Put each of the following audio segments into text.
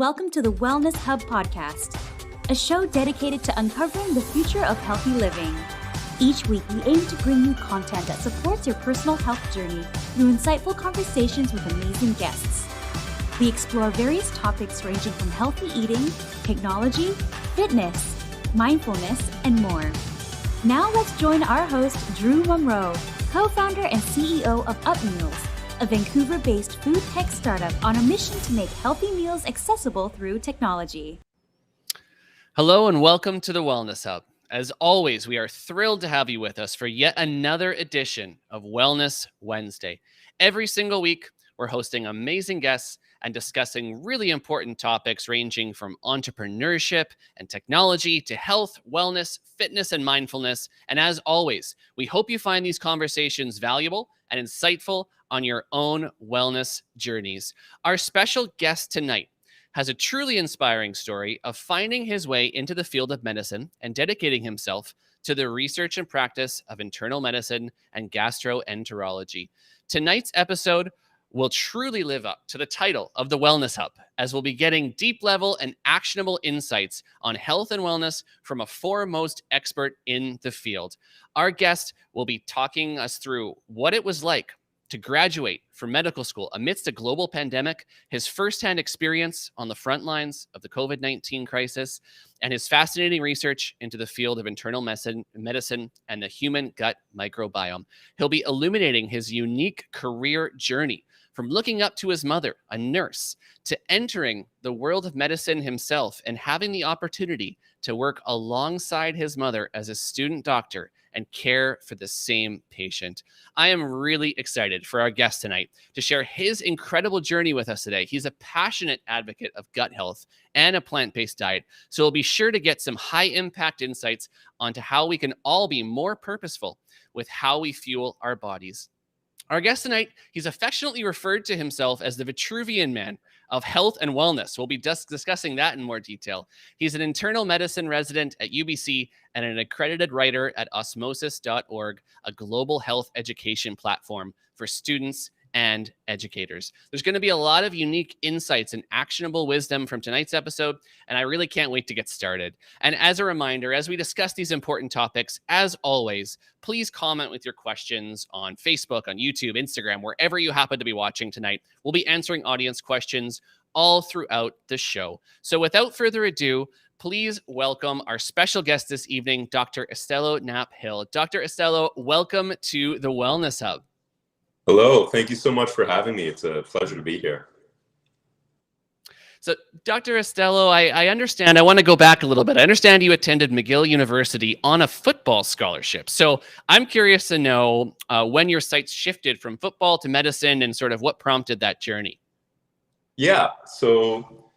Welcome to the Wellness Hub podcast, a show dedicated to uncovering the future of healthy living. Each week, we aim to bring you content that supports your personal health journey through insightful conversations with amazing guests. We explore various topics ranging from healthy eating, technology, fitness, mindfulness, and more. Now let's join our host, Drew Munro, co-founder and CEO of UpMeals, a Vancouver-based food tech startup on a mission to make healthy meals accessible through technology. Hello and welcome to the Wellness Hub. As always, we are thrilled to have you with us for yet another edition of Wellness Wednesday. Every single week, we're hosting amazing guests and discussing really important topics ranging from entrepreneurship and technology to health, wellness, fitness, and mindfulness. And as always, we hope you find these conversations valuable and insightful on your own wellness journeys. Our special guest tonight has a truly inspiring story of finding his way into the field of medicine and dedicating himself to the research and practice of internal medicine and gastroenterology. Tonight's episode will truly live up to the title of the Wellness Hub, as we'll be getting deep level and actionable insights on health and wellness from a foremost expert in the field. Our guest will be talking us through what it was like to graduate from medical school amidst a global pandemic, his firsthand experience on the front lines of the COVID-19 crisis, and his fascinating research into the field of internal medicine and the human gut microbiome. He'll be illuminating his unique career journey from looking up to his mother, a nurse, to entering the world of medicine himself and having the opportunity to work alongside his mother as a student doctor and care for the same patient. I am really excited for our guest tonight to share his incredible journey with us today. He's a passionate advocate of gut health and a plant-based diet, so we'll be sure to get some high-impact insights onto how we can all be more purposeful with how we fuel our bodies. Our guest tonight, he's affectionately referred to himself as the Vitruvian man of health and wellness. We'll be discussing that in more detail. He's an internal medicine resident at UBC and an accredited writer at osmosis.org, a global health education platform for students and educators. There's going to be a lot of unique insights and actionable wisdom from tonight's episode, and I really can't wait to get started. And as a reminder, as we discuss these important topics, as always, please comment with your questions on Facebook, on YouTube, Instagram, wherever you happen to be watching tonight. We'll be answering audience questions all throughout the show. So without further ado, please welcome our special guest this evening, Dr. Estello Nap Hill. Dr. Estello, welcome to the Wellness Hub. Hello, thank you so much for having me. It's a pleasure to be here. So, Dr. Estello, I understand, I want to go back a little bit. I understand you attended McGill University on a football scholarship. So I'm curious to know when your sights shifted from football to medicine and sort of what prompted that journey. Yeah, so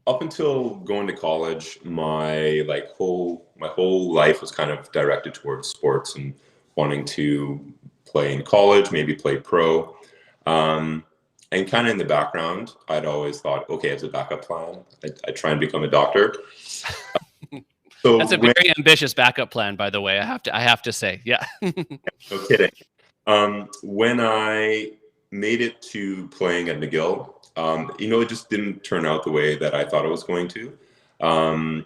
up until going to college, my whole life was kind of directed towards sports and wanting to play in college, maybe play pro. And kind of in the background, I'd always thought, okay, as a backup plan, I'd try and become a doctor. So that's a very ambitious backup plan, by the way. I have to say, yeah. No kidding. When I made it to playing at McGill, it just didn't turn out the way that I thought it was going to.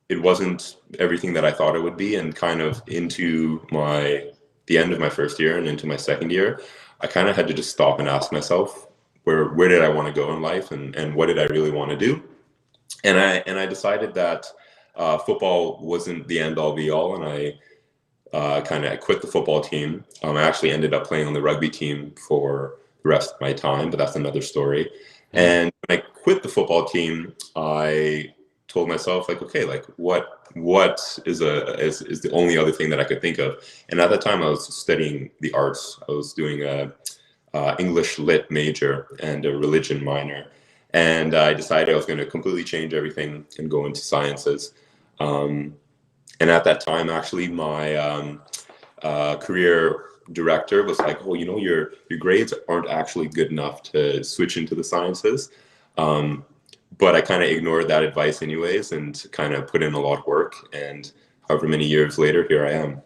It wasn't everything that I thought it would be, and kind of into the end of my first year and into my second year, I kind of had to just stop and ask myself, where did I want to go in life, and what did I really want to do? And I decided that football wasn't the end all be all, and I kind of quit the football team. I actually ended up playing on the rugby team for the rest of my time, but that's another story. And when I quit the football team, I told myself, okay, what is the only other thing that I could think of? And at that time, I was studying the arts. I was doing a English lit major and a religion minor, and I decided I was going to completely change everything and go into sciences. And at that time, actually, my career director was like, "Oh, your grades aren't actually good enough to switch into the sciences." But I kind of ignored that advice anyways and kind of put in a lot of work. And however many years later, here I am.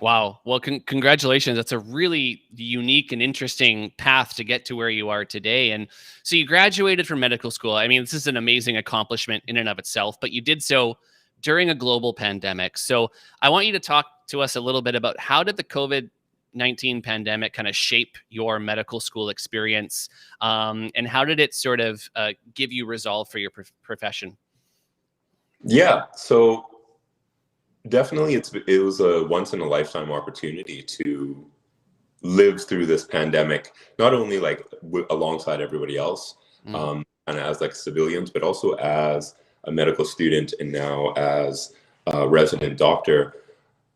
Wow. Well, congratulations. That's a really unique and interesting path to get to where you are today. And so you graduated from medical school. I mean, this is an amazing accomplishment in and of itself, but you did so during a global pandemic. So I want you to talk to us a little bit about how did the COVID-19 pandemic kind of shape your medical school experience, and how did it sort of give you resolve for your profession? Yeah, so definitely it was a once in a lifetime opportunity to live through this pandemic, not only like alongside everybody else, and as like civilians, but also as a medical student and now as a resident doctor.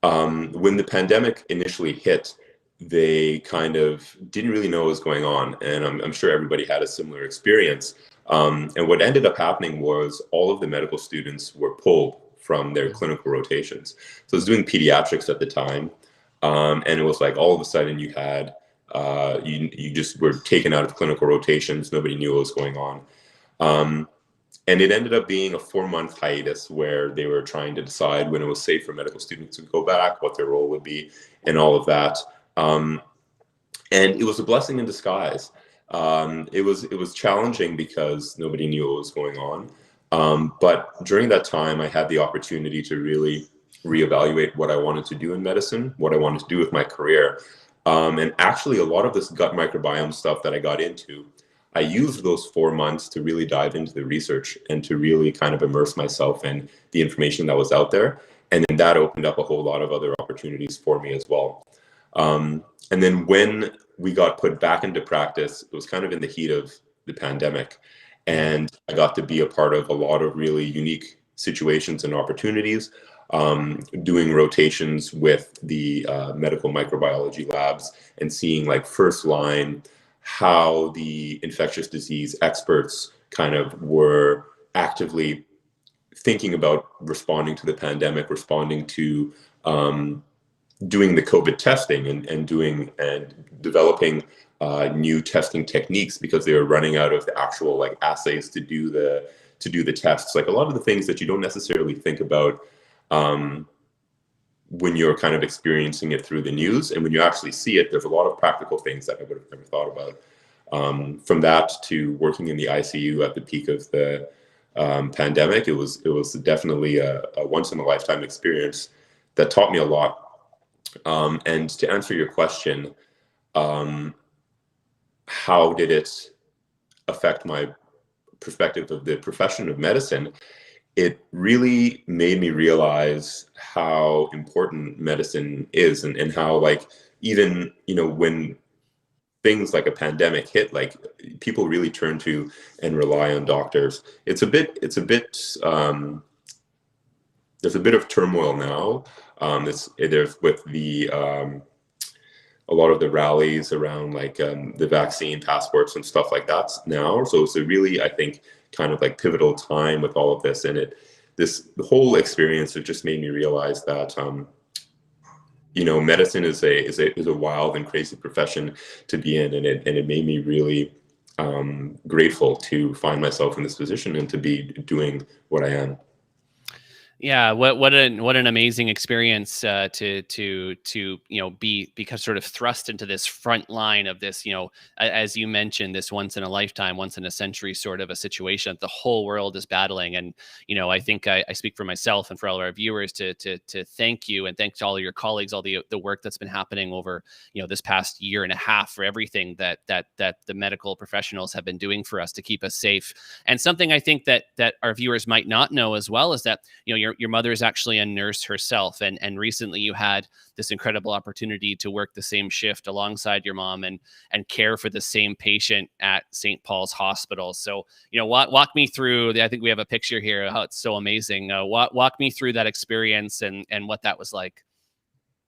When the pandemic initially hit, they kind of didn't really know what was going on, and I'm sure everybody had a similar experience. And what ended up happening was all of the medical students were pulled from their clinical rotations. So I was doing pediatrics at the time, and it was like all of a sudden you had you just were taken out of clinical rotations. Nobody knew what was going on. And it ended up being a 4-month hiatus where they were trying to decide when it was safe for medical students to go back, what their role would be, and all of that. And it was a blessing in disguise. It was challenging because nobody knew what was going on. But during that time, I had the opportunity to really reevaluate what I wanted to do in medicine, what I wanted to do with my career. And actually, a lot of this gut microbiome stuff that I got into, I used those 4 months to really dive into the research and to really kind of immerse myself in the information that was out there. And then that opened up a whole lot of other opportunities for me as well. And then when we got put back into practice, it was kind of in the heat of the pandemic. And I got to be a part of a lot of really unique situations and opportunities, doing rotations with the medical microbiology labs and seeing like first line how the infectious disease experts kind of were actively thinking about responding to the pandemic, responding to doing the COVID testing and developing new testing techniques because they were running out of the actual like assays to do the tests. Like a lot of the things that you don't necessarily think about when you're kind of experiencing it through the news, and when you actually see it, there's a lot of practical things that I would have never thought about. From that to working in the ICU at the peak of the pandemic, it was definitely a once in a lifetime experience that taught me a lot. And to answer your question, how did it affect my perspective of the profession of medicine? It really made me realize how important medicine is, and how like even when things like a pandemic hit, like people really turn to and rely on doctors. There's a bit of turmoil now. There's with the a lot of the rallies around like the vaccine passports and stuff like that now. So it's a really, I think, kind of like pivotal time with all of this. And the whole experience, it just made me realize that medicine is a wild and crazy profession to be in, and it made me really grateful to find myself in this position and to be doing what I am. Yeah, what an amazing experience to be sort of thrust into this front line of this, as you mentioned, this once in a lifetime, once in a century sort of a situation that the whole world is battling. And I think I speak for myself and for all of our viewers to thank you, and thanks to all of your colleagues, all the work that's been happening over this past year and a half, for everything that the medical professionals have been doing for us to keep us safe. And something I think that our viewers might not know as well is that your mother is actually a nurse herself, and recently you had this incredible opportunity to work the same shift alongside your mom and care for the same patient at St. Paul's Hospital. So walk me through. I think we have a picture here how it's so amazing. Walk me through that experience and what that was like.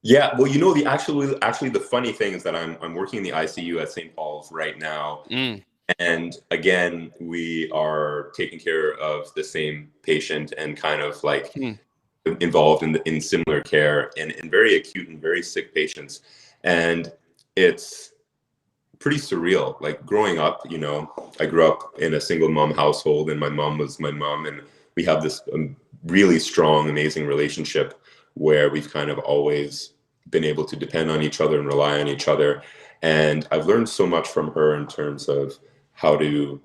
Yeah, well, actually the funny thing is that I'm working in the ICU at St. Paul's right now. And again, we are taking care of the same patient and kind of like involved in similar care and very acute and very sick patients. And it's pretty surreal. Like growing up, I grew up in a single mom household, and my mom was my mom. And we have this really strong, amazing relationship where we've kind of always been able to depend on each other and rely on each other. And I've learned so much from her in terms of how to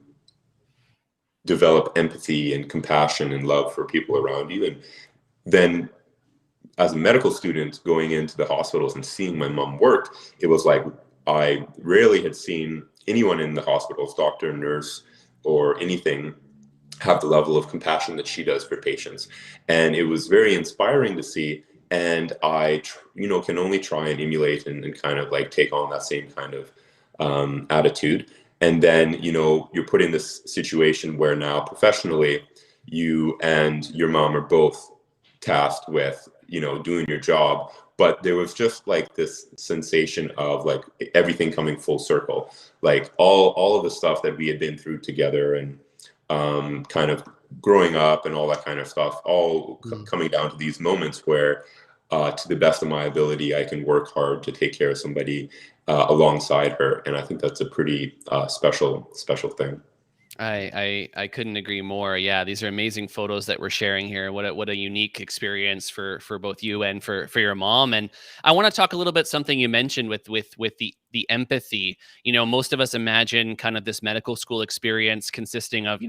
develop empathy and compassion and love for people around you. And then as a medical student going into the hospitals and seeing my mom work, it was like I rarely had seen anyone in the hospitals, doctor, nurse, or anything, have the level of compassion that she does for patients. And it was very inspiring to see. And I, can only try and emulate and kind of like take on that same kind of attitude. And then, you're put in this situation where now professionally, you and your mom are both tasked with, doing your job. But there was just like this sensation of like everything coming full circle, like all of the stuff that we had been through together and kind of growing up and all that kind of stuff, all coming down to these moments where, to the best of my ability, I can work hard to take care of somebody alongside her. And I think that's a pretty special thing. I couldn't agree more. Yeah, these are amazing photos that we're sharing here. What a unique experience for both you and for your mom. And I want to talk a little bit something you mentioned with the empathy. Most of us imagine kind of this medical school experience consisting of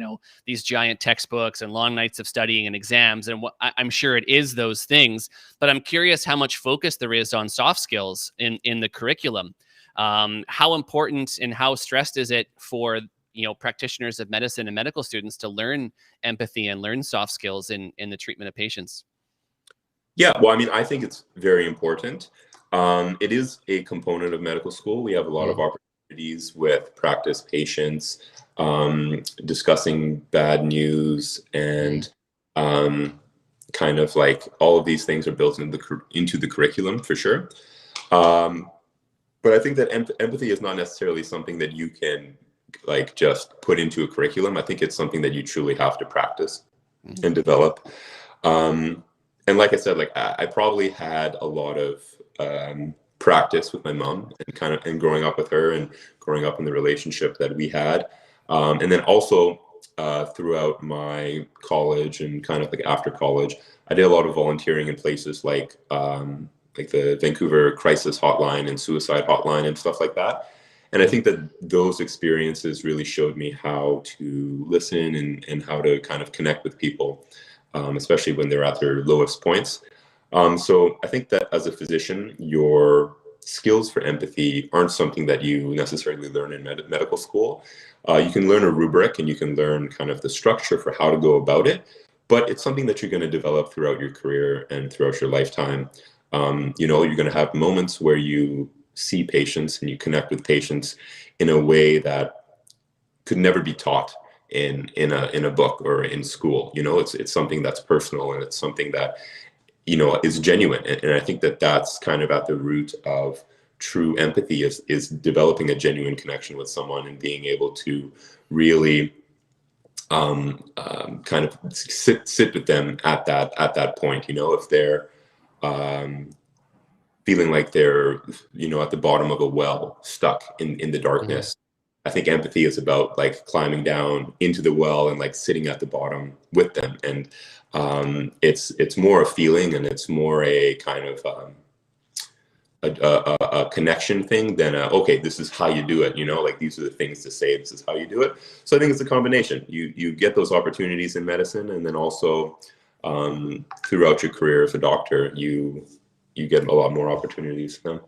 these giant textbooks and long nights of studying and exams. And I'm sure it is those things, but I'm curious how much focus there is on soft skills in the curriculum. How important and how stressed is it for practitioners of medicine and medical students to learn empathy and learn soft skills in the treatment of patients? Yeah, well, I mean, I think it's very important. It is a component of medical school. We have a lot of opportunities with practice patients, discussing bad news, and kind of like all of these things are built into the curriculum for sure. But I think that empathy is not necessarily something that you can like just put into a curriculum. I think it's something that you truly have to practice and develop. And like I said, like I probably had a lot of practice with my mom and growing up with her and growing up in the relationship that we had. And then also throughout my college and kind of like after college, I did a lot of volunteering in places like the Vancouver Crisis Hotline and Suicide Hotline and stuff like that. And I think that those experiences really showed me how to listen and how to kind of connect with people, especially when they're at their lowest points. So I think that as a physician, your skills for empathy aren't something that you necessarily learn in medical school. You can learn a rubric and you can learn kind of the structure for how to go about it, but it's something that you're going to develop throughout your career and throughout your lifetime. You're going to have moments where you see patients and you connect with patients in a way that could never be taught in a book or in school. It's something that's personal and it's something that is genuine. And I think that that's kind of at the root of true empathy is developing a genuine connection with someone and being able to really kind of sit with them at that point. If they're feeling like they're, at the bottom of a well, stuck in the darkness. I think empathy is about like climbing down into the well and like sitting at the bottom with them. And it's more a feeling and it's more a kind of a connection thing than okay, this is how you do it. Like these are the things to say. This is how you do it. So I think it's a combination. You get those opportunities in medicine, and then also throughout your career as a doctor, you get a lot more opportunities now.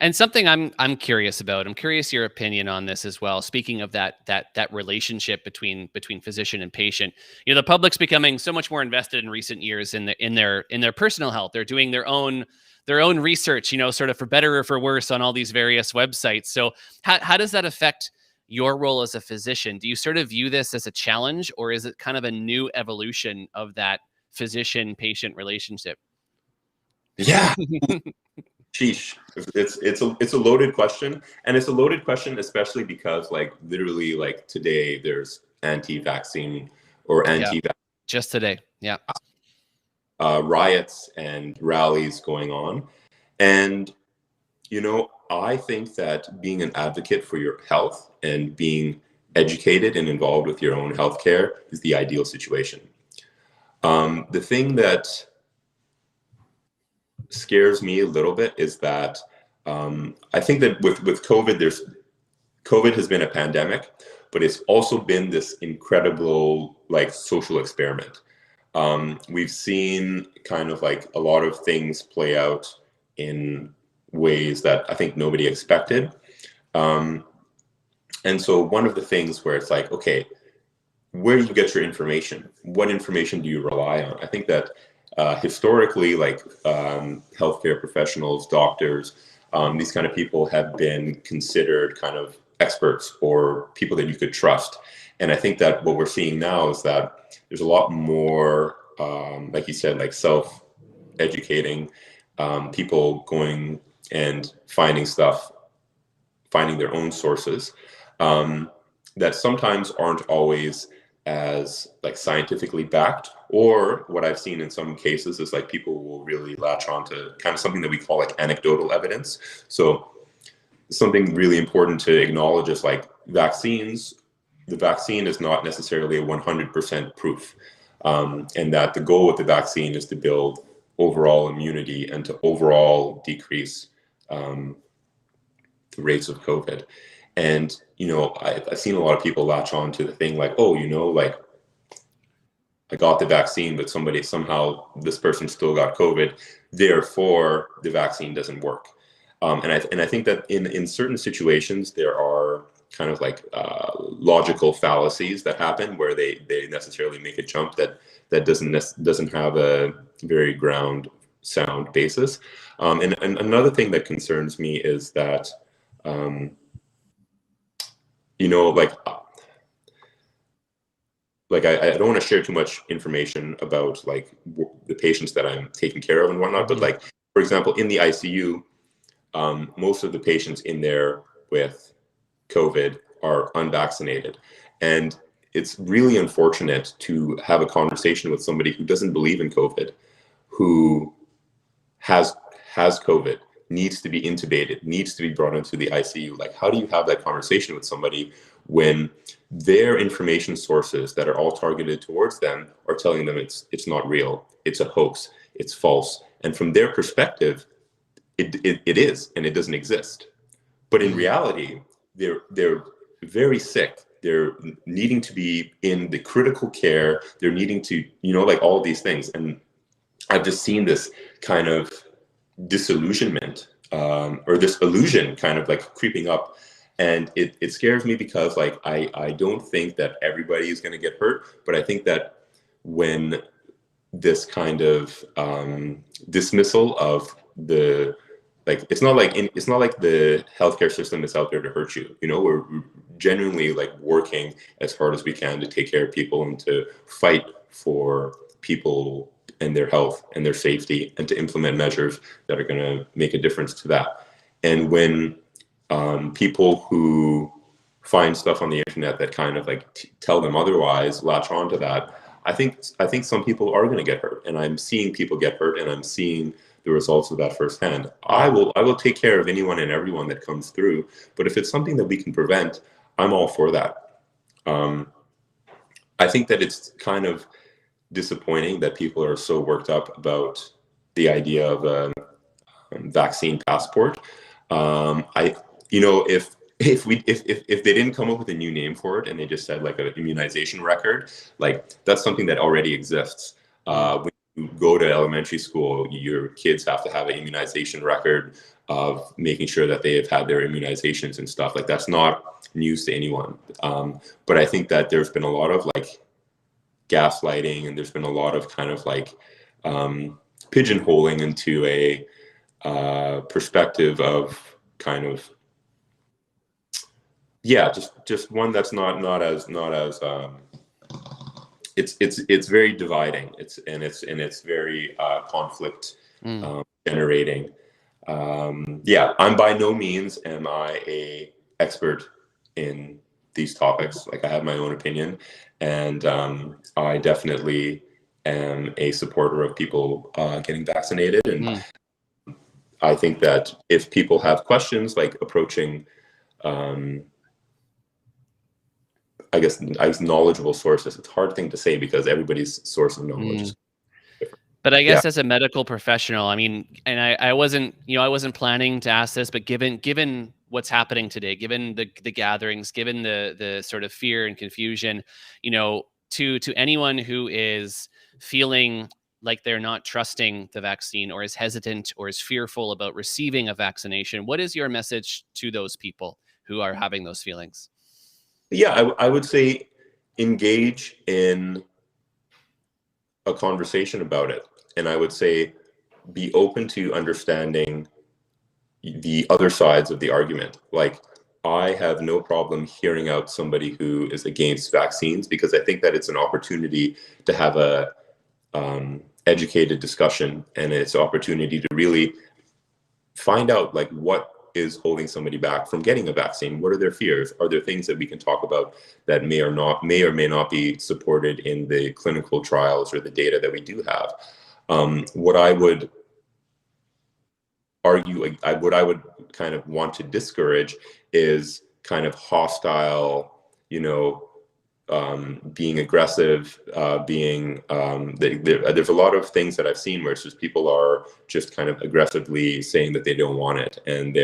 And something I'm curious about. I'm curious your opinion on this as well. Speaking of that relationship between physician and patient, the public's becoming so much more invested in recent years in their personal health. They're doing their own research, sort of for better or for worse on all these various websites. So how does that affect your role as a physician? Do you sort of view this as a challenge, or is it kind of a new evolution of that physician-patient relationship? Yeah. Sheesh. It's a loaded question. And it's a loaded question, especially because like literally like today there's anti-vaccine or anti-vaccine. Just today. Yeah. Riots and rallies going on. And, I think that being an advocate for your health and being educated and involved with your own healthcare is the ideal situation. The thing that scares me a little bit is that I think that with COVID, COVID has been a pandemic, but it's also been this incredible like social experiment. We've seen kind of like a lot of things play out in ways that I think nobody expected. And so one of the things where it's like, okay, where do you get your information? What information do you rely on? I think that historically, like healthcare professionals, doctors, these kind of people have been considered kind of experts or people that you could trust. And I think that what we're seeing now is that there's a lot more, like you said, like self-educating, people going and finding stuff, finding their own sources that sometimes aren't always as like scientifically backed, or what I've seen in some cases is like people will really latch on to kind of something that we call like anecdotal evidence. So something really important to acknowledge is like vaccines, the vaccine is not necessarily a 100% proof. And that the goal with the vaccine is to build overall immunity and to overall decrease the rates of COVID. And, you know, I've seen a lot of people latch on to the thing like, oh, you know, like I got the vaccine, but somehow this person still got COVID, therefore the vaccine doesn't work. And I think that in certain situations, there are kind of like logical fallacies that happen where they necessarily make a jump that doesn't have a very sound basis. And another thing that concerns me is that, you know, like I don't want to share too much information about like the patients that I'm taking care of and whatnot, but like, for example, in the ICU, most of the patients in there with COVID are unvaccinated. And it's really unfortunate to have a conversation with somebody who doesn't believe in COVID, who has COVID, needs to be intubated, needs to be brought into the ICU. Like, how do you have that conversation with somebody when their information sources that are all targeted towards them are telling them it's not real, it's a hoax, it's false. And from their perspective, it is, and it doesn't exist. But in reality, they're very sick. They're needing to be in the critical care. They're needing to, you know, like all these things. And I've just seen this kind of disillusionment or this illusion kind of like creeping up. And it scares me because like I don't think that everybody is going to get hurt, but I think that when this kind of dismissal of the, like, it's not like the healthcare system is out there to hurt you. You know, we're genuinely like working as hard as we can to take care of people and to fight for people and their health and their safety and to implement measures that are going to make a difference to that. And when people who find stuff on the internet that kind of like tell them otherwise, latch on to that, I think some people are going to get hurt, and I'm seeing people get hurt, and I'm seeing the results of that firsthand. I will take care of anyone and everyone that comes through, but if it's something that we can prevent, I'm all for that. I think that it's kind of disappointing that people are so worked up about the idea of a vaccine passport. You know, if they didn't come up with a new name for it and they just said like an immunization record, like that's something that already exists. When you go to elementary school, your kids have to have an immunization record of making sure that they have had their immunizations and stuff. Like that's not news to anyone. But I think that there's been a lot of like gaslighting, and there's been a lot of kind of like pigeonholing into a perspective of kind of, yeah, just one that's not as it's very dividing. It's very conflict generating. Yeah, I'm by no means am I a expert in these topics. Like I have my own opinion, and I definitely am a supporter of people getting vaccinated. And I think that if people have questions like approaching I guess knowledgeable sources. It's a hard thing to say because everybody's source of knowledge is different. But I Yeah. guess as a medical professional, I mean, and I wasn't, I wasn't planning to ask this, but given what's happening today, given the gatherings, given the sort of fear and confusion, to anyone who is feeling like they're not trusting the vaccine or is hesitant or is fearful about receiving a vaccination, what is your message to those people who are having those feelings? Yeah, I would say engage in a conversation about it. And I would say be open to understanding the other sides of the argument. Like, I have no problem hearing out somebody who is against vaccines, because I think that it's an opportunity to have a educated discussion, and it's an opportunity to really find out like what is holding somebody back from getting a vaccine. What are their fears? Are there things that we can talk about that may or may not be supported in the clinical trials or the data that we do have? What I would argue, what I would kind of want to discourage is kind of hostile, being aggressive, there's a lot of things that I've seen where it's just people are just kind of aggressively saying that they don't want it. And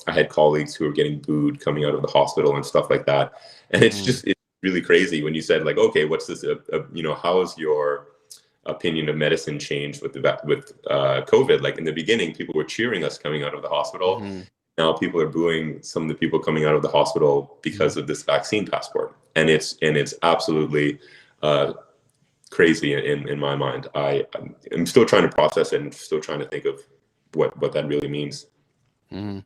I had colleagues who were getting booed coming out of the hospital and stuff like that. And it's really crazy when you said like, okay, what's this, how has your opinion of medicine changed with COVID? Like in the beginning, people were cheering us coming out of the hospital. Mm-hmm. Now people are booing some of the people coming out of the hospital because of this vaccine passport. And it's absolutely crazy in my mind. I'm still trying to process it and still trying to think of what that really means. Mm-hmm.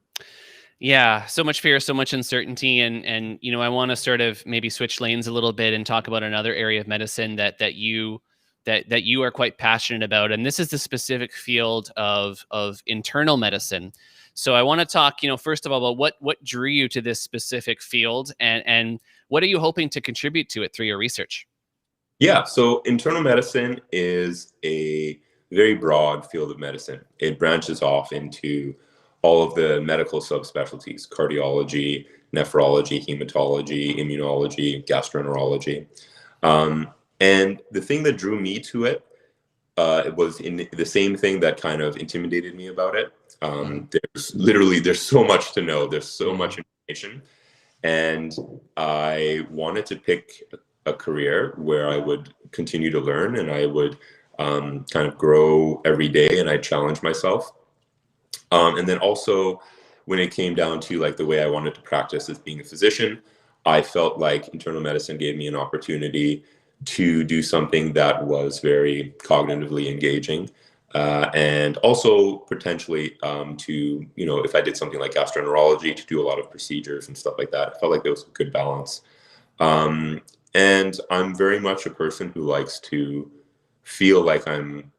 Yeah, so much fear, so much uncertainty, and I want to sort of maybe switch lanes a little bit and talk about another area of medicine that you are quite passionate about, and this is the specific field of internal medicine. So I want to talk, first of all, about what drew you to this specific field, and what are you hoping to contribute to it through your research? Yeah, so internal medicine is a very broad field of medicine. It branches off into all of the medical subspecialties: cardiology, nephrology, hematology, immunology, gastroenterology. And the thing that drew me to it, it was in the same thing that kind of intimidated me about it. There's so much to know. There's so much information. And I wanted to pick a career where I would continue to learn, and I would kind of grow every day, and I challenge myself. And then also when it came down to like the way I wanted to practice as being a physician, I felt like internal medicine gave me an opportunity to do something that was very cognitively engaging, and also potentially to, if I did something like gastroenterology, to do a lot of procedures and stuff like that. I felt like there was a good balance. And I'm very much a person who likes to feel like I'm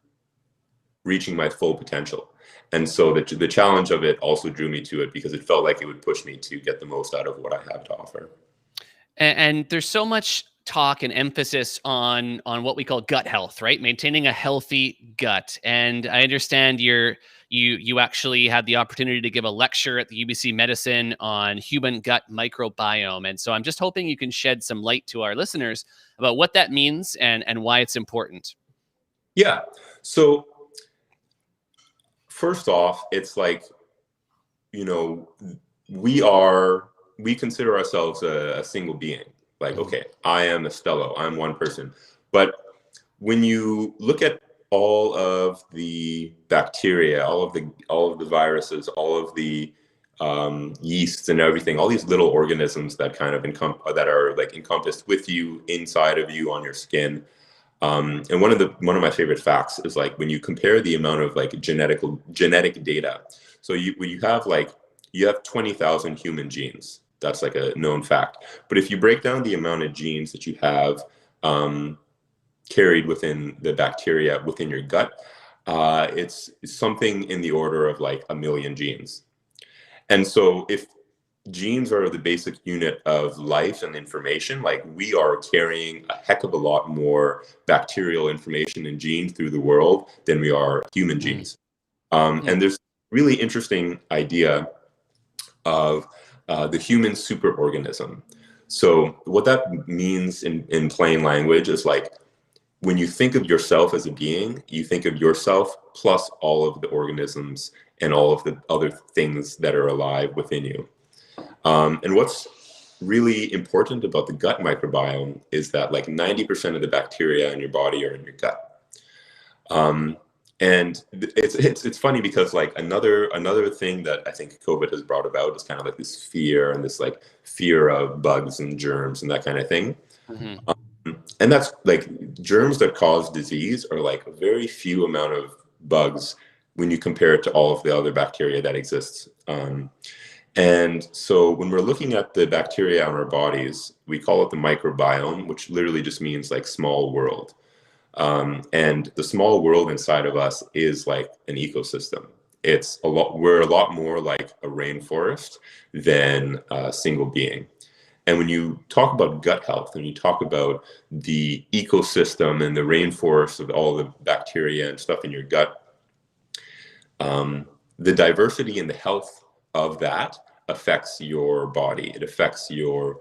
reaching my full potential. And so the challenge of it also drew me to it, because it felt like it would push me to get the most out of what I have to offer. And there's so much talk and emphasis on what we call gut health, right? Maintaining a healthy gut. And I understand you actually had the opportunity to give a lecture at the UBC Medicine on human gut microbiome. And so I'm just hoping you can shed some light to our listeners about what that means and why it's important. Yeah. So first off, it's like, we consider ourselves a single being. Like, okay, I am Estello, I'm one person. But when you look at all of the bacteria, all of the viruses, all of the yeasts and everything, all these little organisms that kind of that are like encompassed with you, inside of you, on your skin. And one of my favorite facts is like when you compare the amount of like genetic data. So you have 20,000 human genes. That's like a known fact. But if you break down the amount of genes that you have carried within the bacteria within your gut, it's something in the order of like 1 million genes. And so if genes are the basic unit of life and information, like we are carrying a heck of a lot more bacterial information and genes through the world than we are human genes. And there's a really interesting idea of the human superorganism. So what that means in plain language is like when you think of yourself as a being, you think of yourself plus all of the organisms and all of the other things that are alive within you. And what's really important about the gut microbiome is that like 90% of the bacteria in your body are in your gut. And it's funny because like another thing that I think COVID has brought about is kind of like this fear and this like fear of bugs and germs and that kind of thing. And that's like germs that cause disease are like a very few amount of bugs when you compare it to all of the other bacteria that exists. And so when we're looking at the bacteria on our bodies, we call it the microbiome, which literally just means like small world. And the small world inside of us is like an ecosystem. We're a lot more like a rainforest than a single being. And when you talk about gut health, and you talk about the ecosystem and the rainforest of all the bacteria and stuff in your gut, the diversity and the health of that affects your body. It affects your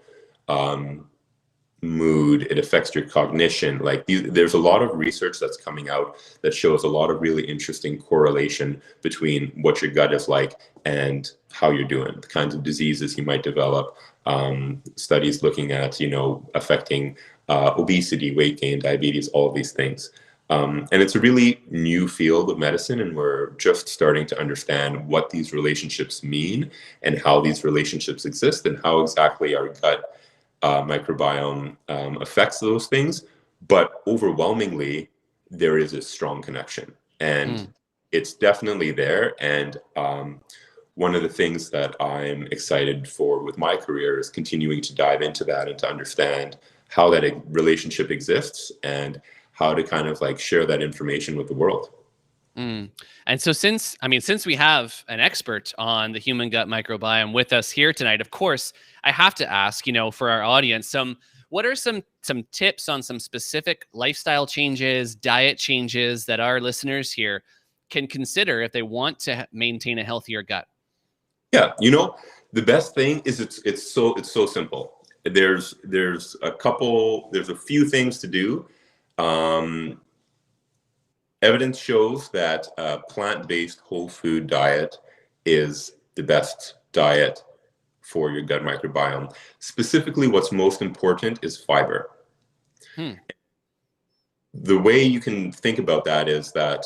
mood. It affects your cognition. Like there's a lot of research that's coming out that shows a lot of really interesting correlation between what your gut is like and how you're doing, the kinds of diseases you might develop. Studies looking at, affecting obesity, weight gain, diabetes, all of these things. And it's a really new field of medicine, and we're just starting to understand what these relationships mean and how these relationships exist and how exactly our gut microbiome affects those things. But overwhelmingly, there is a strong connection, and it's definitely there. And one of the things that I'm excited for with my career is continuing to dive into that and to understand how that relationship exists and how to kind of like share that information with the world. And so since we have an expert on the human gut microbiome with us here tonight, of course, I have to ask, for our audience, what are some tips on some specific lifestyle changes, diet changes that our listeners here can consider if they want to maintain a healthier gut? Yeah, the best thing is it's so simple. There's a few things to do. Evidence shows that a plant-based whole food diet is the best diet for your gut microbiome. Specifically, what's most important is fiber. The way you can think about that is that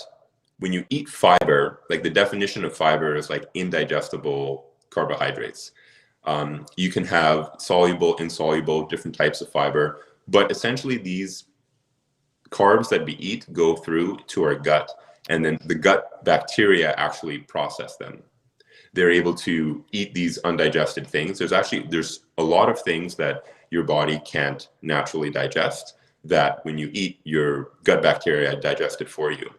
when you eat fiber, like the definition of fiber is like indigestible carbohydrates. You can have soluble, insoluble, different types of fiber, but essentially these carbs that we eat go through to our gut, and then the gut bacteria actually process them. They're able to eat these undigested things. There's a lot of things that your body can't naturally digest that when you eat, your gut bacteria digest it for you.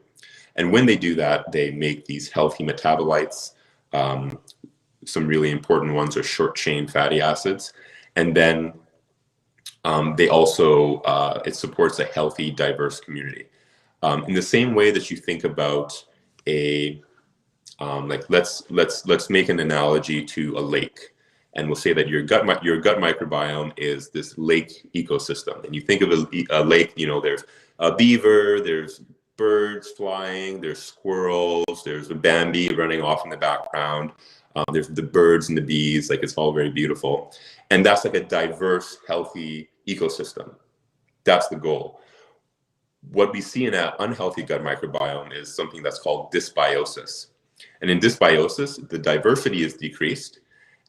And when they do that, they make these healthy metabolites. Some really important ones are short chain fatty acids. And then they also, it supports a healthy, diverse community. In the same way that you think about let's make an analogy to a lake, and we'll say that your gut microbiome is this lake ecosystem. And you think of a lake, there's a beaver, there's birds flying, there's squirrels, there's a Bambi running off in the background. There's the birds and the bees, like it's all very beautiful. And that's like a diverse, healthy ecosystem. That's the goal. What we see in an unhealthy gut microbiome is something that's called dysbiosis. And in dysbiosis, the diversity is decreased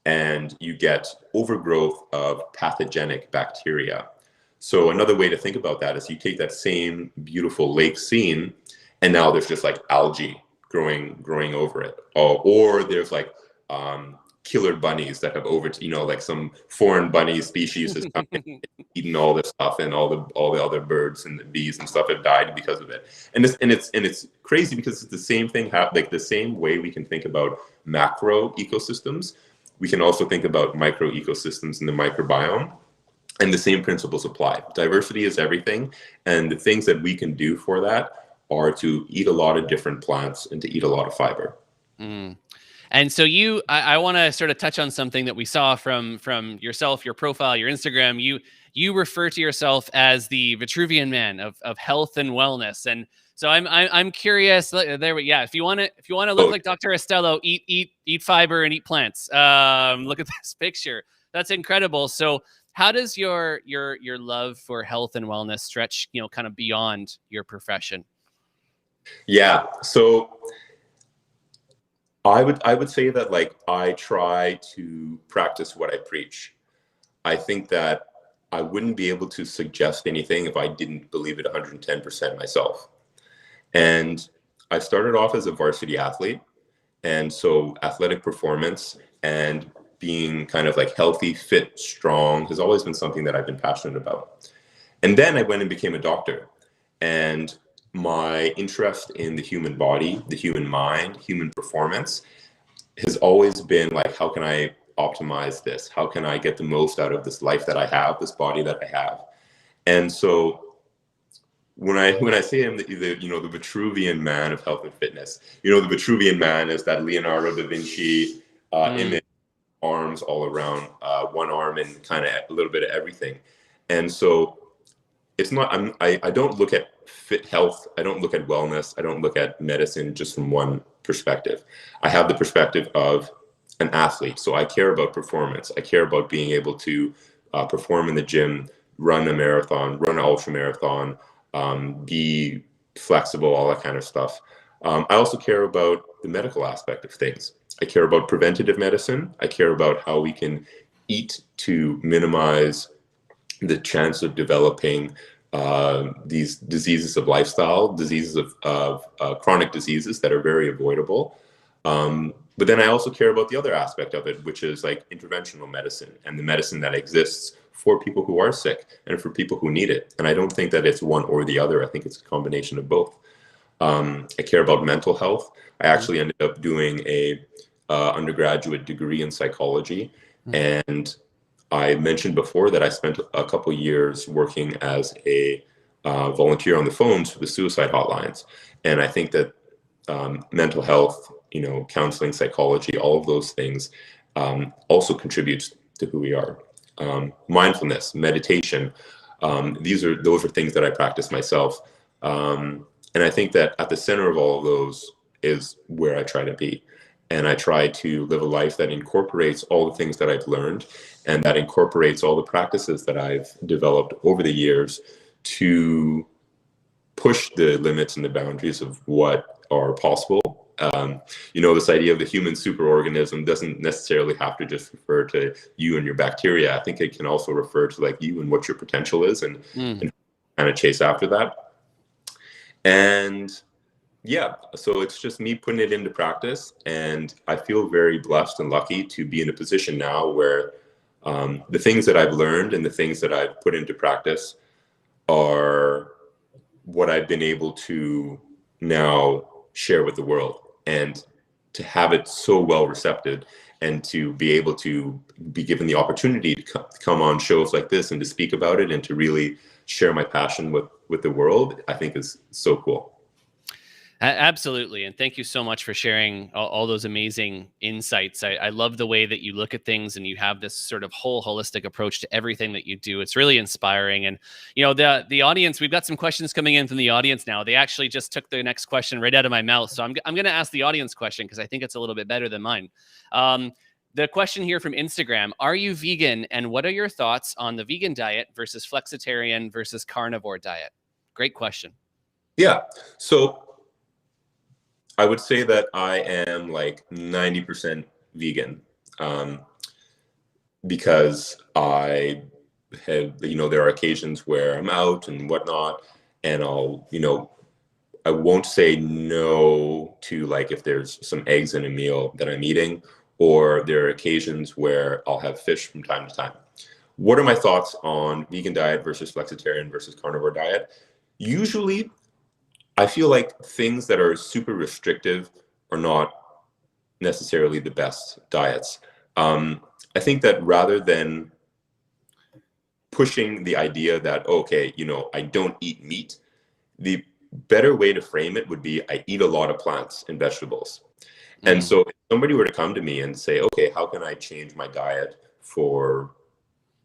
and you get overgrowth of pathogenic bacteria. So another way to think about that is you take that same beautiful lake scene and now there's just like algae growing over it. Or there's like killer bunnies that have like some foreign bunny species has come in, eaten all this stuff, and all the other birds and the bees and stuff have died because of it. And it's crazy because it's the same thing. Like the same way we can think about macro ecosystems, we can also think about micro ecosystems in the microbiome. And the same principles apply. Diversity is everything, and the things that we can do for that are to eat a lot of different plants and to eat a lot of fiber. And so I want to sort of touch on something that we saw from yourself, your profile, your Instagram. You you refer to yourself as the Vitruvian man of health and wellness. And so I'm curious there. Yeah. If you want to look like Dr. Estello, eat fiber and eat plants. Look at this picture. That's incredible. So how does your love for health and wellness stretch, kind of beyond your profession? Yeah. So I would say that, like, I try to practice what I preach. I think that I wouldn't be able to suggest anything if I didn't believe it 110% myself. And I started off as a varsity athlete. And so athletic performance and being kind of like healthy, fit, strong has always been something that I've been passionate about. And then I went and became a doctor. And my interest in the human body, the human mind, human performance has always been like, how can I optimize this? How can I get the most out of this life that I have, this body that I have? And so when I say I'm the Vitruvian man of health and fitness, the Vitruvian man is that Leonardo da Vinci image, arms all around, one arm and kind of a little bit of everything. And so it's not, I don't look at fit health. I don't look at wellness. I don't look at medicine just from one perspective. I have the perspective of an athlete. So I care about performance. I care about being able to perform in the gym, run a marathon, run an ultra marathon, be flexible, all that kind of stuff. I also care about the medical aspect of things. I care about preventative medicine. I care about how we can eat to minimize the chance of developing these diseases of lifestyle, diseases of chronic diseases that are very avoidable. But then I also care about the other aspect of it, which is like interventional medicine and the medicine that exists for people who are sick and for people who need it. And I don't think that it's one or the other. I think it's a combination of both. I care about mental health. I actually ended up doing a undergraduate degree in psychology. And I mentioned before that I spent a couple years working as a volunteer on the phones for the suicide hotlines. And I think that mental health, counseling, psychology, all of those things also contributes to who we are. Mindfulness, meditation, those are things that I practice myself. And I think that at the center of all of those is where I try to be. And I try to live a life that incorporates all the things that I've learned and that incorporates all the practices that I've developed over the years to push the limits and the boundaries of what are possible. This idea of the human superorganism doesn't necessarily have to just refer to you and your bacteria. I think it can also refer to like you and what your potential is and kind of chase after that. And yeah, so it's just me putting it into practice. And I feel very blessed and lucky to be in a position now where the things that I've learned and the things that I've put into practice are what I've been able to now share with the world, and to have it so well received, and to be able to be given the opportunity to come on shows like this and to speak about it and to really share my passion with the world, I think is so cool. Absolutely. And thank you so much for sharing all those amazing insights. I love the way that you look at things and you have this sort of whole holistic approach to everything that you do. It's really inspiring. And, the audience, we've got some questions coming in from the audience now. They actually just took the next question right out of my mouth. So I'm going to ask the audience question because I think it's a little bit better than mine. The question here from Instagram, are you vegan? And what are your thoughts on the vegan diet versus flexitarian versus carnivore diet? Great question. Yeah. So I would say that I am like 90% vegan because I have, there are occasions where I'm out and whatnot, and I won't say no to, like, if there's some eggs in a meal that I'm eating, or there are occasions where I'll have fish from time to time. What are my thoughts on vegan diet versus flexitarian versus carnivore diet? Usually, I feel like things that are super restrictive are not necessarily the best diets. I think that rather than pushing the idea that, okay, I don't eat meat, the better way to frame it would be I eat a lot of plants and vegetables. And so if somebody were to come to me and say, okay, how can I change my diet for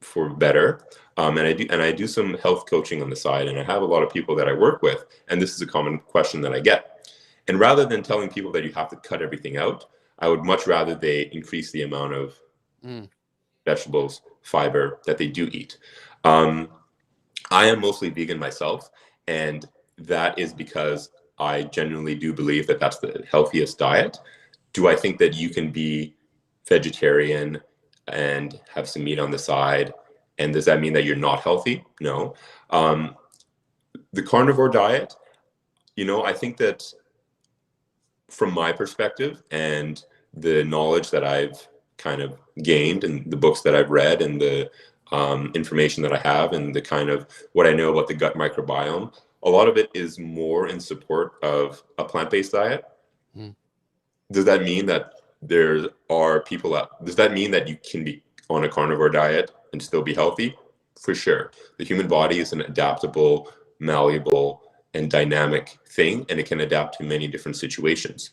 for better. And I do some health coaching on the side, and I have a lot of people that I work with, and this is a common question that I get. And rather than telling people that you have to cut everything out, I would much rather they increase the amount of vegetables, fiber that they do eat. I am mostly vegan myself, and that is because I genuinely do believe that that's the healthiest diet. Do I think that you can be vegetarian and have some meat on the side? And does that mean that you're not healthy? No. The carnivore diet, I think that from my perspective and the knowledge that I've kind of gained and the books that I've read and the information that I have and the kind of what I know about the gut microbiome, a lot of it is more in support of a plant-based diet. Does that mean that there are people out? Does that mean that you can be on a carnivore diet and still be healthy? For sure. The human body is an adaptable, malleable, and dynamic thing, and it can adapt to many different situations.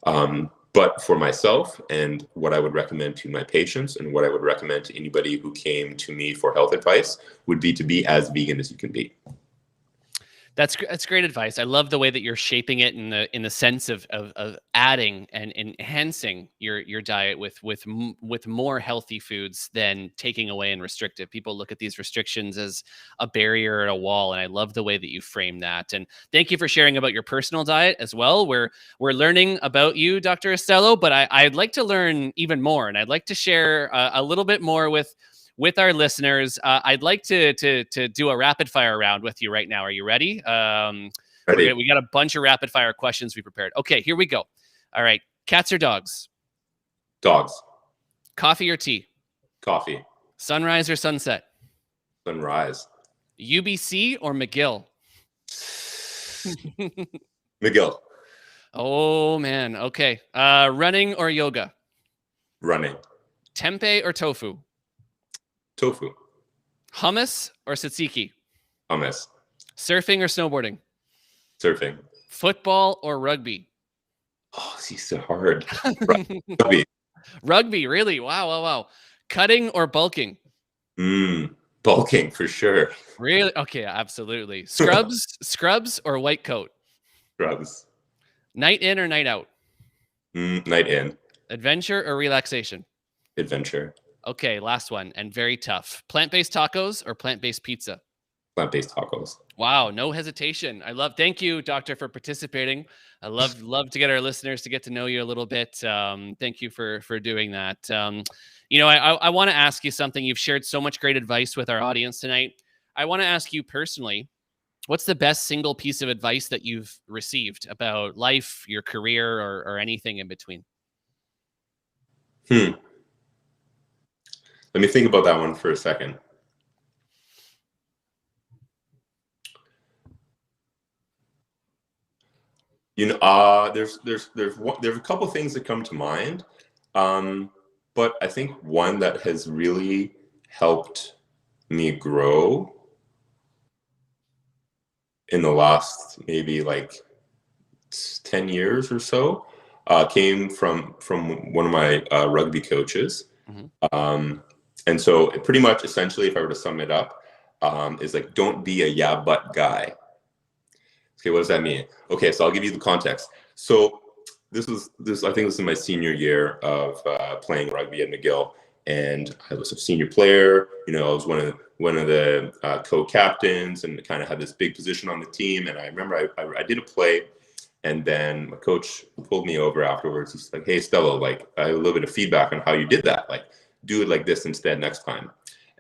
But for myself, and what I would recommend to my patients, and what I would recommend to anybody who came to me for health advice, would be to be as vegan as you can be. That's great advice. I love the way that you're shaping it in the sense of adding and enhancing your diet with more healthy foods than taking away and restrictive. People look at these restrictions as a barrier or a wall, and I love the way that you frame that. And thank you for sharing about your personal diet as well. We're learning about you, Dr. Estello, but I'd like to learn even more, and I'd like to share a little bit more with our listeners. I'd like to do a rapid fire round with you right now. Are you ready? Ready. We got a bunch of rapid fire questions we prepared. Okay, here we go. All right. Cats or dogs? Dogs. Coffee or tea? Coffee. Sunrise or sunset? Sunrise. UBC or McGill? McGill. Oh, man. Okay. Running or yoga? Running. Tempeh or tofu? Tofu. Hummus or tzatziki? Hummus. Surfing or snowboarding? Surfing. Football or rugby? Oh, this is so hard. Rugby. Rugby, really? Wow. Cutting or bulking? Bulking for sure. Really? Okay, absolutely. Scrubs or white coat? Scrubs. Night in or night out? Night in. Adventure or relaxation? Adventure. Okay, last one, and very tough. Plant-based tacos or plant-based pizza? Plant-based tacos. Wow, no hesitation. Thank you, doctor, for participating. I love to get our listeners to get to know you a little bit. Thank you for doing that. I want to ask you something. You've shared so much great advice with our audience tonight. I want to ask you personally, what's the best single piece of advice that you've received about life, your career, or anything in between? Let me think about that one for a second. There's a couple things that come to mind, but I think one that has really helped me grow in the last maybe like 10 years or so came from one of my rugby coaches. And so pretty much essentially, if I were to sum it up, is like, don't be a yeah, but guy. Okay, what does that mean? Okay, so I'll give you the context. So I think this is my senior year of playing rugby at McGill, and I was a senior player. I was one of the co-captains and kind of had this big position on the team. And I remember I did a play, and then my coach pulled me over afterwards. He's like, "Hey, Estello, like I have a little bit of feedback on how you did that. Like, do it like this instead next time."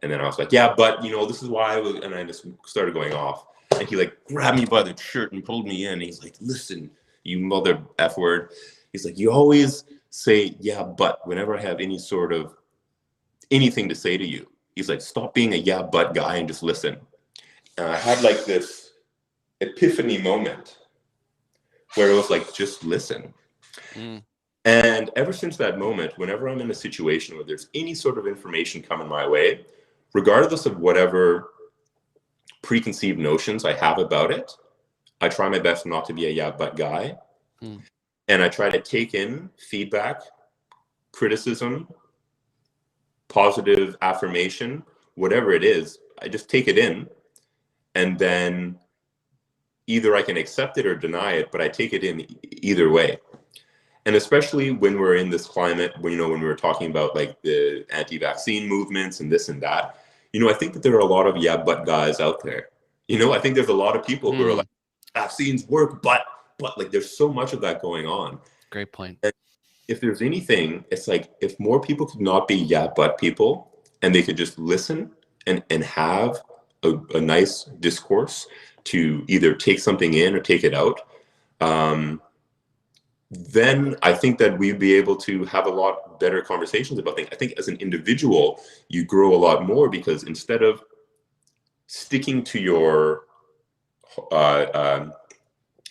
And then I was like, "Yeah, but this is why." And I just started going off. And he like grabbed me by the shirt and pulled me in. And he's like, "Listen, you mother F word." He's like, "You always say, yeah, but whenever I have any sort of anything to say to you." He's like, "Stop being a yeah, but guy and just listen." And I had like this epiphany moment where it was like, just listen. And ever since that moment, whenever I'm in a situation where there's any sort of information coming my way, regardless of whatever preconceived notions I have about it, I try my best not to be a yeah, but guy. And I try to take in feedback, criticism, positive affirmation whatever it is, I just take it in, and then either I can accept it or deny it, but I take it in either way. And especially when we're in this climate, when we were talking about like the anti-vaccine movements and this and that, I think that there are a lot of yeah, but guys out there. I think there's a lot of people who are like, vaccines work, but like there's so much of that going on. Great point. And if there's anything, it's like if more people could not be yeah, but people, and they could just listen and have a nice discourse to either take something in or take it out, then I think that we'd be able to have a lot better conversations about things. I think as an individual, you grow a lot more, because instead of sticking to your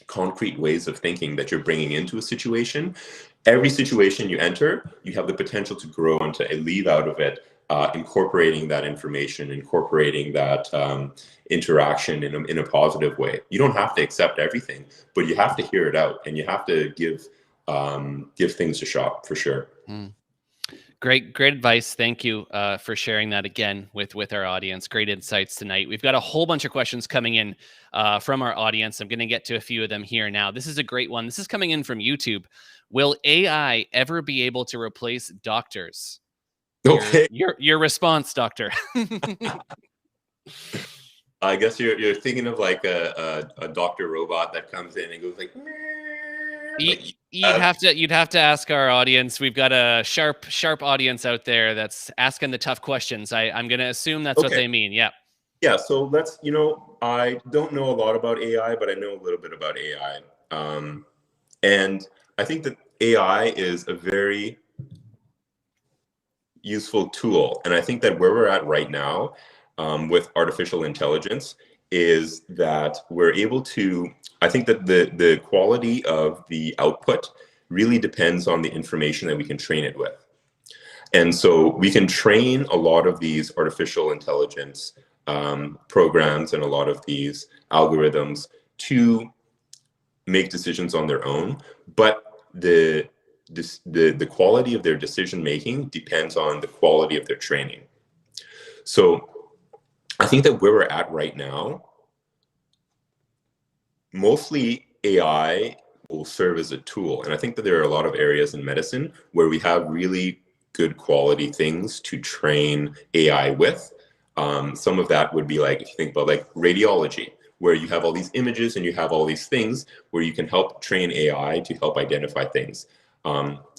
concrete ways of thinking that you're bringing into a situation, every situation you enter, you have the potential to grow and to leave out of it, incorporating that information, incorporating that interaction in a positive way. You don't have to accept everything, but you have to hear it out, and you have to give things a shot, for sure. Great advice. Thank you for sharing that again with our audience. Great insights tonight. We've got a whole bunch of questions coming in from our audience. I'm going to get to a few of them here now. This is a great one. This is coming in from YouTube. Will AI ever be able to replace doctors? Okay. Your response, doctor. I guess you're thinking of like a doctor robot that comes in and goes like. You'd have to ask our audience. We've got a sharp audience out there that's asking the tough questions. I'm going to assume that's what they mean. Yeah. Yeah. So let's. I don't know a lot about AI, but I know a little bit about AI. And I think that AI is a very useful tool. And I think that where we're at right now with artificial intelligence is that we're able to, I think that the quality of the output really depends on the information that we can train it with. And so we can train a lot of these artificial intelligence programs and a lot of these algorithms to make decisions on their own, but the quality of their decision making depends on the quality of their training. So I think that where we're at right now, mostly AI will serve as a tool. And I think that there are a lot of areas in medicine where we have really good quality things to train AI with. Some of that would be like, if you think about like radiology, where you have all these images and you have all these things where you can help train AI to help identify things.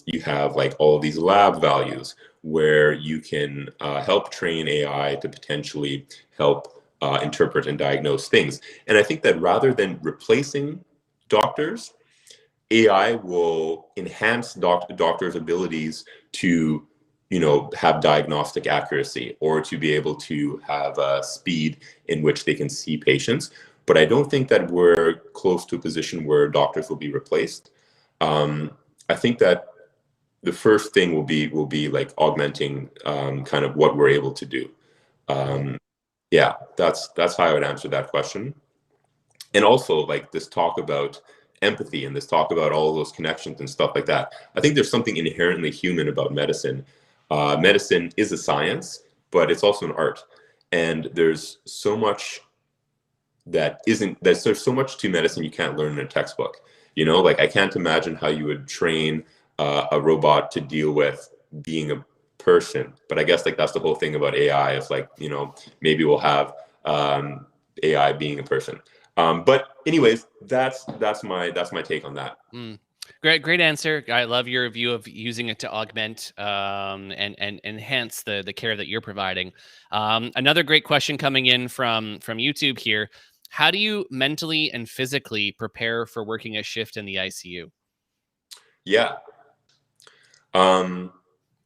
You have like all of these lab values where you can help train AI to potentially help interpret and diagnose things. And I think that rather than replacing doctors, AI will enhance doctors' abilities to, have diagnostic accuracy, or to be able to have a speed in which they can see patients. But I don't think that we're close to a position where doctors will be replaced. I think that the first thing will be like augmenting kind of what we're able to do. Yeah, that's how I would answer that question. And also like this talk about empathy and this talk about all those connections and stuff like that. I think there's something inherently human about medicine. Medicine is a science, but it's also an art. And there's so much there's so much to medicine you can't learn in a textbook. Like I can't imagine how you would train a robot to deal with being a person. But I guess like that's the whole thing about AI. It's like, maybe we'll have AI being a person. But anyways, that's my take on that. Great answer. I love your view of using it to augment and enhance the care that you're providing. Another great question coming in from YouTube here. How do you mentally and physically prepare for working a shift in the ICU? Yeah.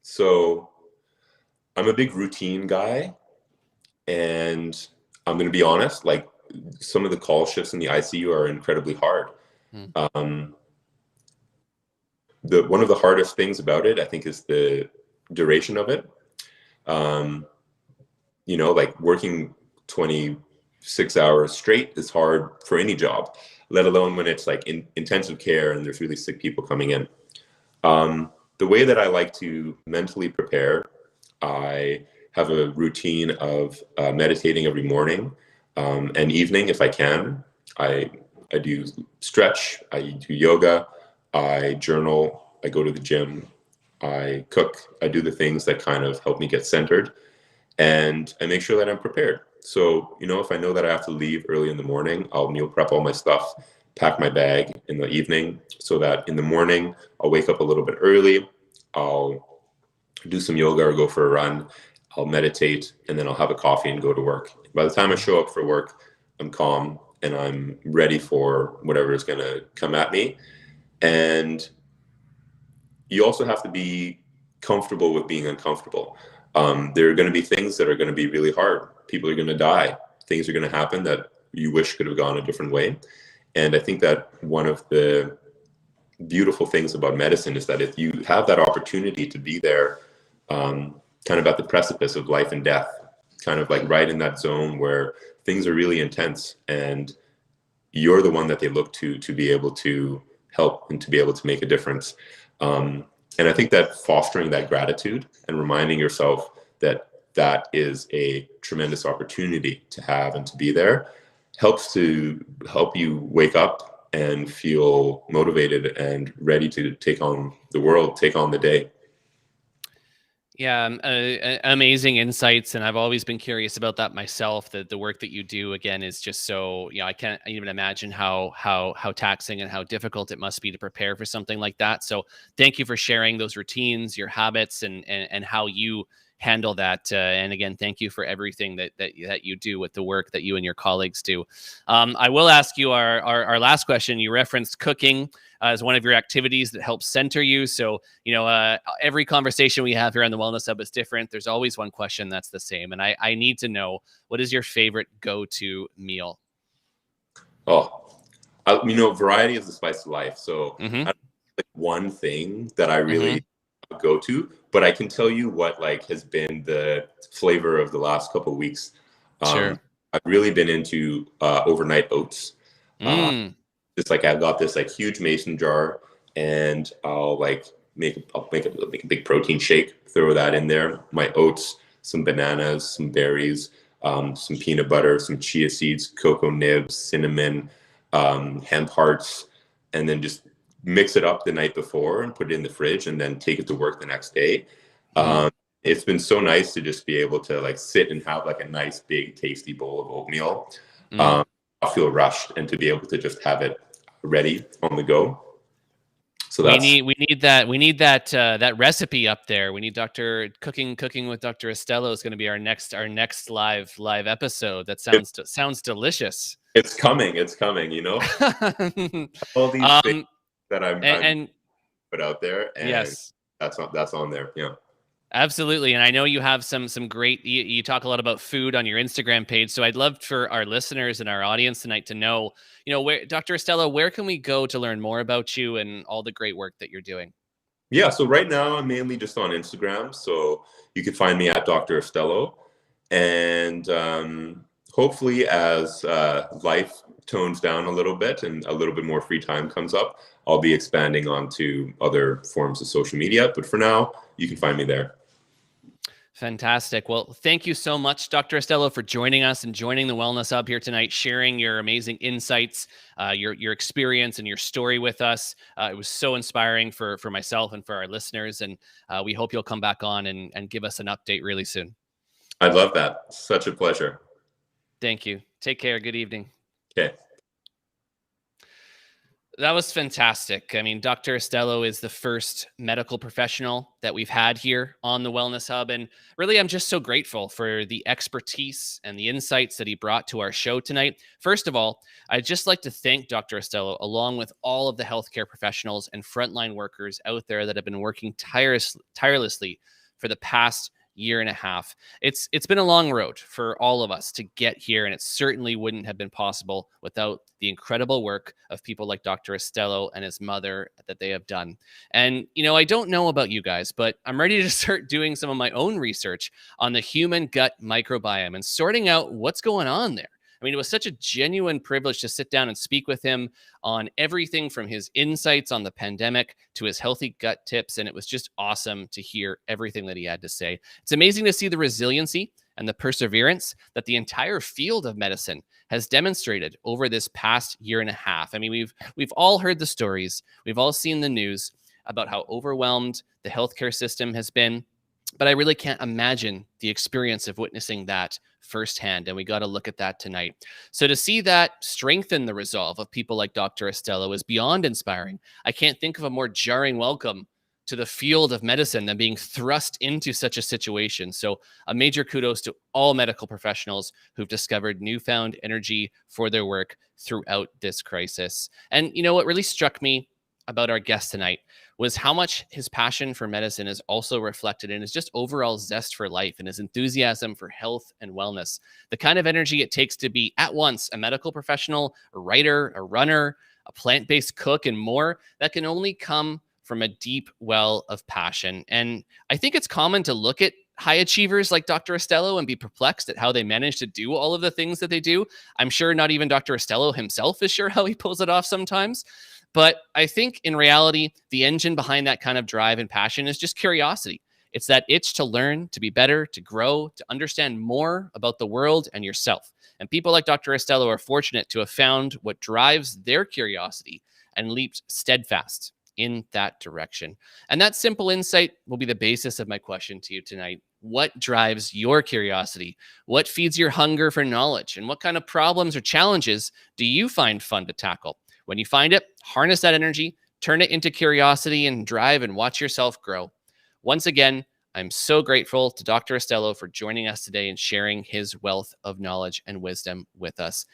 So I'm a big routine guy, and I'm going to be honest, like some of the call shifts in the ICU are incredibly hard. One of the hardest things about it, I think, is the duration of it. Like working 26 hours straight is hard for any job, let alone when it's like in intensive care and there's really sick people coming in. The way that I like to mentally prepare, I have a routine of meditating every morning and evening if I can. I do stretch, I do yoga, I journal, I go to the gym, I cook, I do the things that kind of help me get centered, and I make sure that I'm prepared. So, if I know that I have to leave early in the morning, I'll meal prep all my stuff, pack my bag in the evening so that in the morning I'll wake up a little bit early, I'll do some yoga or go for a run, I'll meditate, and then I'll have a coffee and go to work. By the time I show up for work, I'm calm and I'm ready for whatever is going to come at me. And you also have to be comfortable with being uncomfortable. There are going to be things that are going to be really hard. People are going to die. Things are going to happen that you wish could have gone a different way. And I think that one of the beautiful things about medicine is that if you have that opportunity to be there, kind of at the precipice of life and death, kind of like right in that zone where things are really intense, and you're the one that they look to be able to help and to be able to make a difference. And I think that fostering that gratitude and reminding yourself that that is a tremendous opportunity to have and to be there helps to help you wake up and feel motivated and ready to take on the world, take on the day. Yeah, amazing insights, and I've always been curious about that myself. That the work that you do, again, is just so, I can't even imagine how taxing and how difficult it must be to prepare for something like that. So thank you for sharing those routines, your habits, and how you handle that. And again, thank you for everything that you do with the work that you and your colleagues do. I will ask you our last question. You referenced cooking as one of your activities that helps center you. So, every conversation we have here on the Wellness Hub is different. There's always one question that's the same. And I need to know, what is your favorite go-to meal? Variety is the spice of life. So I don't like one thing that I really go to, but I can tell you what has been the flavor of the last couple of weeks. Sure. I've really been into overnight oats. It's I've got this huge mason jar, and I'll make a big protein shake, throw that in there, my oats, some bananas, some berries, some peanut butter, some chia seeds, cocoa nibs, cinnamon, hemp hearts, and then just mix it up the night before and put it in the fridge and then take it to work the next day. It's been so nice to just be able to sit and have a nice big tasty bowl of oatmeal. I feel rushed, and to be able to just have it ready on the go. So we need that recipe up there. We need Dr. Cooking with Dr. Estello is going to be our next live episode. That sounds delicious. It's coming. All these things that I'm put out there, and yes, that's on there. Yeah. Absolutely. And I know you have some great, you talk a lot about food on your Instagram page. So I'd love for our listeners and our audience tonight to know, where, Dr. Estello, where can we go to learn more about you and all the great work that you're doing? Yeah. So right now I'm mainly just on Instagram. So you can find me at Dr. Estello. And hopefully as life tones down a little bit and a little bit more free time comes up, I'll be expanding onto other forms of social media. But for now, you can find me there. Fantastic. Well, thank you so much, Dr. Estello, for joining us and joining the Wellness Hub here tonight, sharing your amazing insights, your experience and your story with us. It was so inspiring for myself and for our listeners. And we hope you'll come back on and give us an update really soon. I'd love that. Such a pleasure. Thank you. Take care. Good evening. Okay. That was fantastic. I mean, Dr. Estello is the first medical professional that we've had here on the Wellness Hub. And really, I'm just so grateful for the expertise and the insights that he brought to our show tonight. First of all, I'd just like to thank Dr. Estello, along with all of the healthcare professionals and frontline workers out there that have been working tirelessly for the past year and a half. It's been a long road for all of us to get here, and it certainly wouldn't have been possible without the incredible work of people like Dr. Estello and his mother that they have done. And, I don't know about you guys, but I'm ready to start doing some of my own research on the human gut microbiome and sorting out what's going on there. I mean, it was such a genuine privilege to sit down and speak with him on everything from his insights on the pandemic to his healthy gut tips. And it was just awesome to hear everything that he had to say. It's amazing to see the resiliency and the perseverance that the entire field of medicine has demonstrated over this past year and a half. I mean, we've all heard the stories. We've all seen the news about how overwhelmed the healthcare system has been. But I really can't imagine the experience of witnessing that firsthand. And we got to look at that tonight. So to see that strengthen the resolve of people like Dr. Estello is beyond inspiring. I can't think of a more jarring welcome to the field of medicine than being thrust into such a situation. So a major kudos to all medical professionals who've discovered newfound energy for their work throughout this crisis. And you know what really struck me about our guest tonight was how much his passion for medicine is also reflected in his just overall zest for life and his enthusiasm for health and wellness. The kind of energy it takes to be at once a medical professional, a writer, a runner, a plant-based cook, and more, that can only come from a deep well of passion. And I think it's common to look at high achievers like Dr. Estello and be perplexed at how they manage to do all of the things that they do. I'm sure not even Dr. Estello himself is sure how he pulls it off sometimes. But I think in reality, the engine behind that kind of drive and passion is just curiosity. It's that itch to learn, to be better, to grow, to understand more about the world and yourself. And people like Dr. Estello are fortunate to have found what drives their curiosity and leaped steadfast in that direction. And that simple insight will be the basis of my question to you tonight. What drives your curiosity? What feeds your hunger for knowledge? And what kind of problems or challenges do you find fun to tackle? When you find it, harness that energy, turn it into curiosity and drive and watch yourself grow. Once again, I'm so grateful to Dr. Estello for joining us today and sharing his wealth of knowledge and wisdom with us.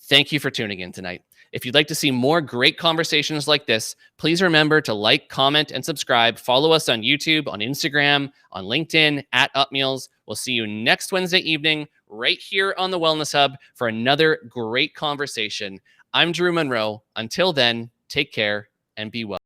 Thank you for tuning in tonight. If you'd like to see more great conversations like this, please remember to like, comment, and subscribe. Follow us on YouTube, on Instagram, on LinkedIn, at UpMeals. We'll see you next Wednesday evening right here on the Wellness Hub for another great conversation. I'm Drew Munro. Until then, take care and be well.